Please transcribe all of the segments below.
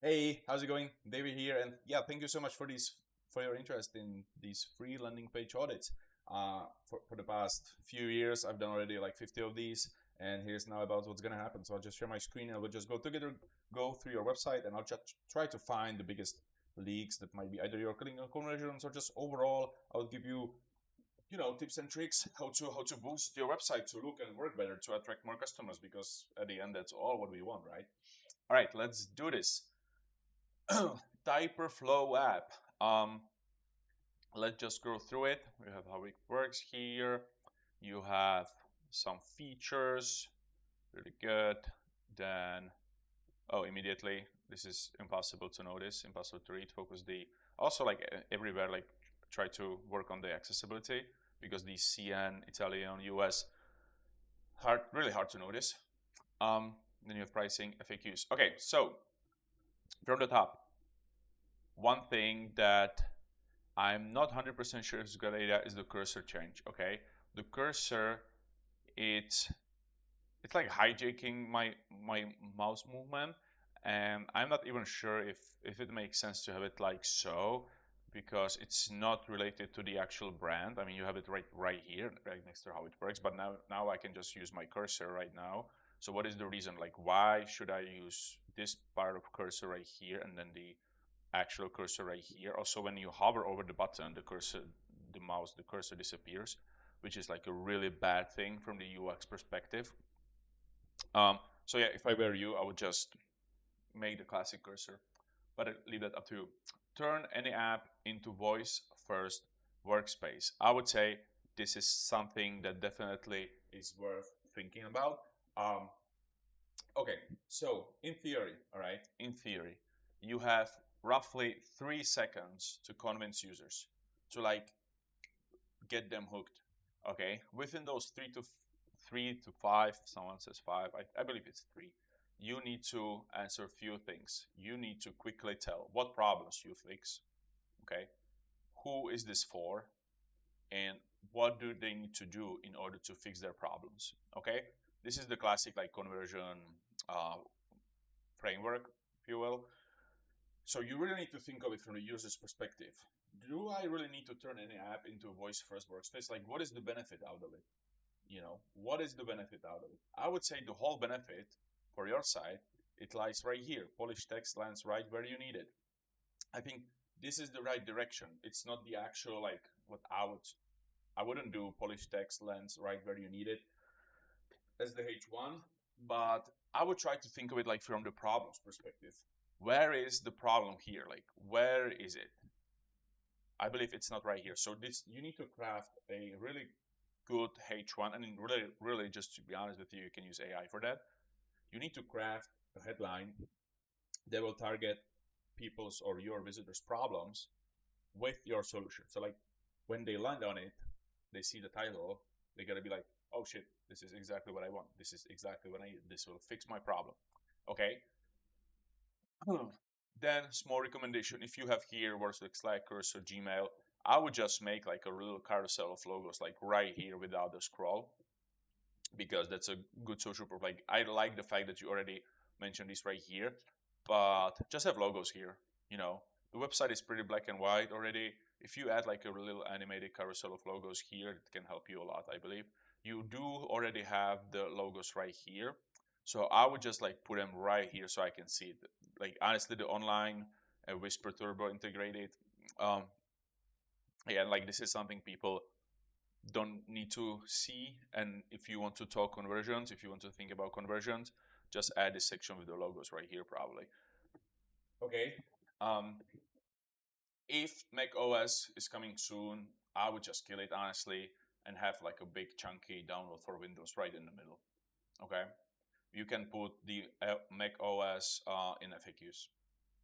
Hey, how's it going? David here, and yeah, thank you so much for your interest in these free landing page audits. For the past few years, I've done already like 50 of these, and here's now about what's gonna happen. So I'll just share my screen, and we'll just go through your website, and I'll just try to find the biggest leaks that might be either your clicking conversions or just overall. I'll give you tips and tricks how to boost your website to look and work better to attract more customers, because at the end that's all what we want, right? All right, let's do this. TyperFlow app. Um, let's just go through it. We have how it works here. You have some features, really good. Then, oh, immediately, this is impossible to notice, impossible to read. Focus the, also like everywhere, like try to work on the accessibility because the CN, Italian, US, really hard to notice. Then you have pricing, FAQs. Okay, so from the top, one thing that I'm not 100% sure it's a good idea is the cursor change, okay? The cursor, it's it's like hijacking my mouse movement, and I'm not even sure if it makes sense to have it like so, because it's not related to the actual brand. I mean, you have it right here, right next to how it works, but now I can just use my cursor right now. So what is the reason? Like, why should I use this part of cursor right here and then the actual cursor right here? Also, when you hover over the button, the cursor disappears, which is like a really bad thing from the UX perspective. So yeah, if I were you, I would just make the classic cursor, but I leave that up to you. Turn any app into voice first workspace. I would say this is something that definitely is worth thinking about. Um, okay, so in theory, all right, in theory, you have roughly 3 seconds to convince users to like get them hooked. Okay, within those 3 to 5, someone says 5, I believe it's 3. You need to answer a few things. You need to quickly tell what problems you fix. Okay, who is this for, and what do they need to do in order to fix their problems. Okay, this is the classic like conversion uh, framework, if you will. So you really need to think of it from the user's perspective. Do I really need to turn any app into a voice first workspace? Like, what is the benefit out of it? What is the benefit out of it? I would say the whole benefit for your site, it lies right here. Polished text lands right where you need it. I think this is the right direction. It's not the actual like what I wouldn't do polished text lands right where you need it as the H1, but I would try to think of it like from the problems perspective. Where is the problem here? Like, where is it? I believe it's not right here. So this, you need to craft a really good H1, and really, just to be honest with you, you can use AI for that. You need to craft a headline that will target people's or your visitors' problems with your solution. So like when they land on it, they see the title, they gotta be like, oh shit, this is exactly what I want. This is exactly what I need. This will fix my problem. Okay. Then small recommendation, if you have here words like Slack, Cursor, Gmail, I would just make like a little carousel of logos like right here without the scroll, because that's a good social proof. Like, I like the fact that you already mentioned this right here, but just have logos here. The website is pretty black and white already. If you add like a little animated carousel of logos here, it can help you a lot, I believe. You do already have the logos right here, so I would just like put them right here so I can see it. Like, honestly, the online Whisper Turbo integrated, um, yeah, like this is something people don't need to see. And if you want to talk conversions, if you want to think about conversions, just add this section with the logos right here, probably. Okay. Um, if Mac OS is coming soon, I would just kill it, honestly, and have like a big chunky download for Windows right in the middle. Okay. You can put the Mac OS in FAQs.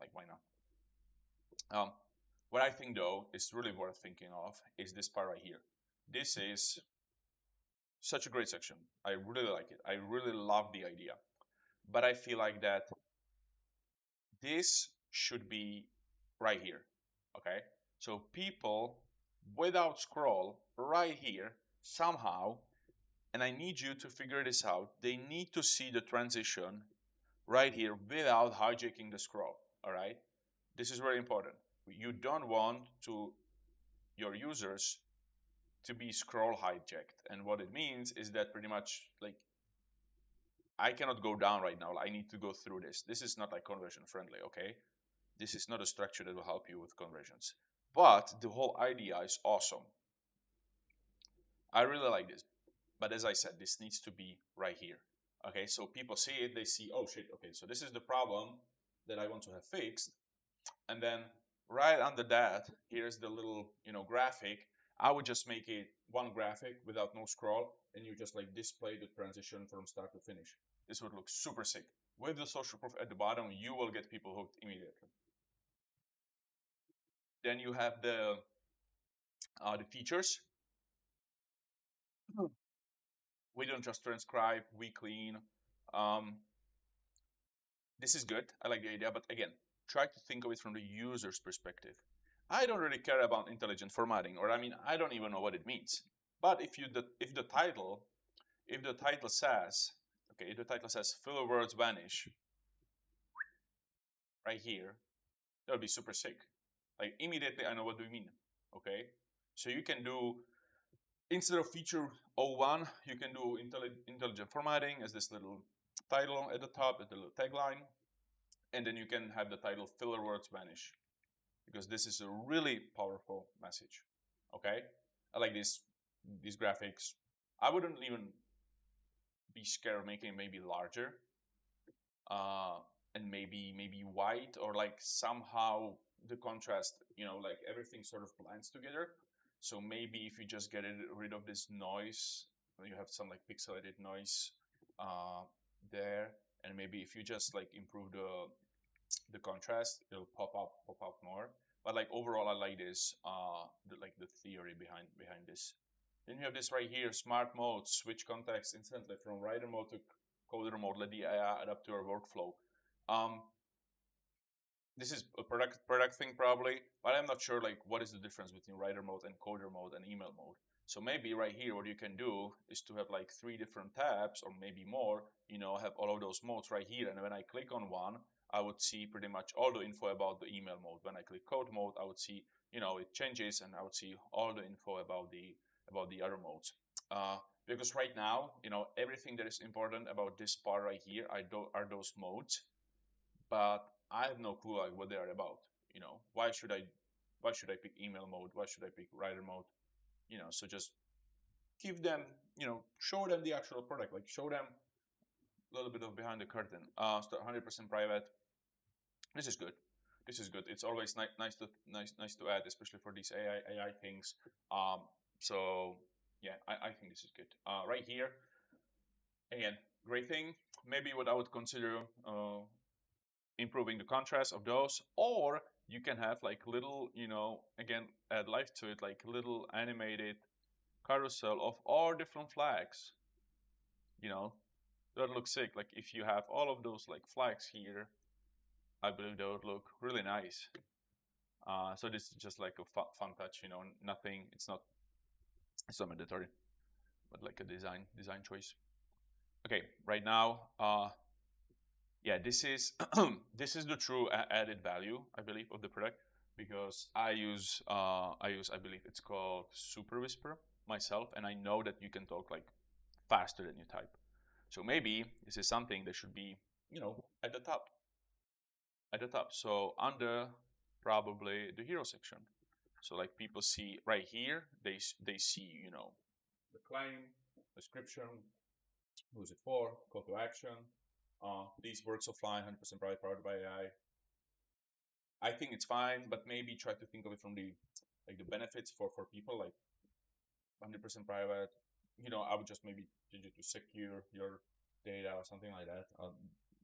Like, why not? What I think though is really worth thinking of is this part right here. This is such a great section. I really like it. I really love the idea. But I feel like that this should be right here. Okay? So people without scroll right here somehow, and I need you to figure this out, they need to see the transition right here without hijacking the scroll. All right. This is very important. You don't want to your users to be scroll hijacked. And what it means is that pretty much like I cannot go down right now. I need to go through this. This is not like conversion friendly, okay? This is not a structure that will help you with conversions. But the whole idea is awesome. I really like this. But as I said, this needs to be right here. Okay, so people see it, they see, oh shit, okay, so this is the problem that I want to have fixed. And then right under that, here's the little, graphic. I would just make it one graphic without no scroll, and you just like display the transition from start to finish. This would look super sick. With the social proof at the bottom, you will get people hooked immediately. Then you have the features. We don't just transcribe, we clean. Um, this is good. I like the idea, but again, try to think of it from the user's perspective. I don't really care about intelligent formatting, or I mean, I don't even know what it means. But if the title says, okay, if the title says filler words vanish right here, that would be super sick. Like immediately I know what do you mean. Okay, so you can do, instead of feature 01, you can do intelligent formatting as this little title at the top, at the little tagline, and then you can have the title filler words vanish, because this is a really powerful message. Okay, I like these graphics. I wouldn't even be scared of making it maybe larger, uh, and maybe white, or like somehow the contrast, like everything sort of blends together. So maybe if you just get rid of this noise, you have some like pixelated noise there, and maybe if you just like improve the contrast, it'll pop out more. But like overall, I like this, the theory behind this. Then you have this right here, smart mode, switch context instantly from writer mode to coder mode, let the AI adapt to your workflow. Um, this is a product thing probably, but I'm not sure like what is the difference between writer mode and coder mode and email mode. So maybe right here, what you can do is to have like 3 different tabs or maybe more, have all of those modes right here. And when I click on one, I would see pretty much all the info about the email mode. When I click code mode, I would see, it changes, and I would see all the info about the other modes. Because right now, everything that is important about this part right here are those modes, but I have no clue like what they are about. Why should I pick email mode? Why should I pick writer mode? So just give them, show them the actual product, like show them a little bit of behind the curtain. So 100% private. This is good. This is good. It's always nice to add, especially for these AI things. So yeah, I think this is good. Right here, again, great thing. Maybe what I would consider improving the contrast of those, or you can have like little, again, add life to it, like little animated carousel of all different flags. You know, that looks sick. Like if you have all of those like flags here, I believe that would look really nice. So this is just like a fun touch. Nothing. It's not mandatory, but like a design choice. Okay, right now, yeah, this is this is the true added value, I believe, of the product, because I believe it's called Super Whisper myself, and I know that you can talk like faster than you type. So maybe this is something that should be, at the top, So under probably the hero section. So like people see right here, they see, the claim, description, who's it for, call to action. These works offline, 100% private, powered by AI. I think it's fine, but maybe try to think of it from the benefits for people, like 100% private. I would just maybe change it to secure your data or something like that.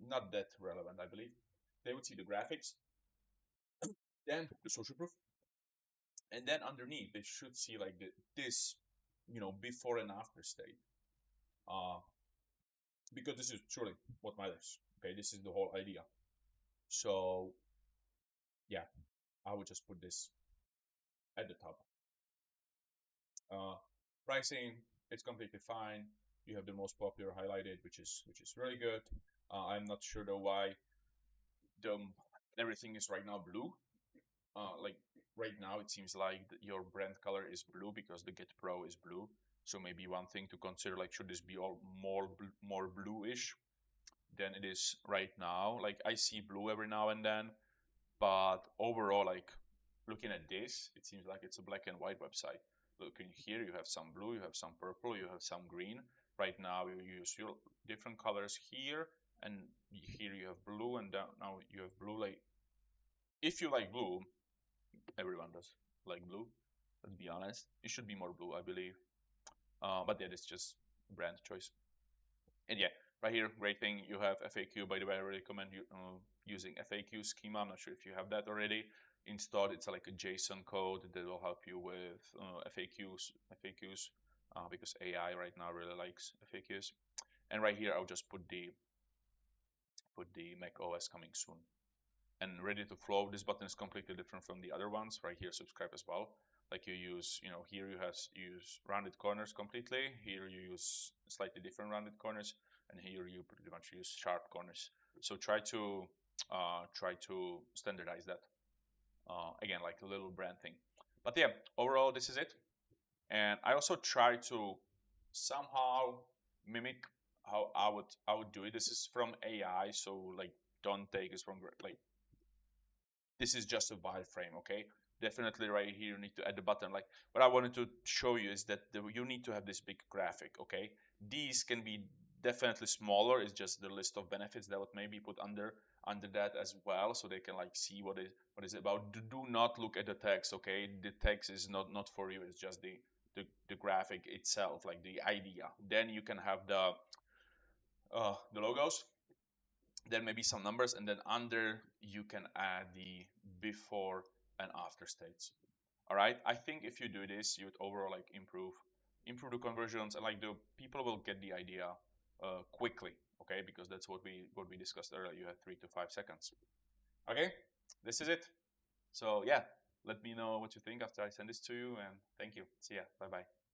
Not that relevant, I believe. They would see the graphics, then the social proof, and then underneath they should see like this, before and after state. Because this is truly what matters. Okay, this is the whole idea. So yeah, I would just put this at the top. Pricing, it's completely fine. You have the most popular highlighted, which is really good. I'm not sure though why the everything is right now blue. Like right now, it seems like your brand color is blue because the Get Pro is blue. So maybe one thing to consider, like, should this be all more bluish than it is right now? Like, I see blue every now and then, but overall, like, looking at this, it seems like it's a black and white website. Looking here, you have some blue, you have some purple, you have some green. Right now, you use your different colors here, and here you have blue, and now you have blue. Like, if you like blue, everyone does like blue. Let's be honest. It should be more blue, I believe. But that is just brand choice. And yeah, right here, great thing. You have FAQ. By the way, I recommend you using FAQ schema. I'm not sure if you have that already installed. It's like a JSON code that will help you with FAQs, because AI right now really likes FAQs. And right here, I'll just put the Mac OS coming soon. And ready to flow, this button is completely different from the other ones. Right here, subscribe as well. Like you use, here you use rounded corners completely. Here you use slightly different rounded corners, and here you pretty much use sharp corners. So try to standardize that. Again, like a little brand thing. But yeah, overall, this is it. And I also try to somehow mimic how I would do it. This is from AI, so like don't take this from like this is just a wireframe, okay? Definitely right here you need to add the button. Like what I wanted to show you is that you need to have this big graphic, okay? These can be definitely smaller. It's just the list of benefits that would maybe put under that as well, so they can like see what is it about. Do not look at the text, okay? The text is not for you. It's just the graphic itself, like the idea. Then you can have the logos, then maybe some numbers, and then under you can add the before and after states. All right, I think if you do this, you would overall like improve the conversions, and like the people will get the idea quickly, okay? Because that's what we discussed earlier. You have 3 to 5 seconds. Okay, this is it. So yeah, let me know what you think after I send this to you, and thank you. See ya. Bye bye.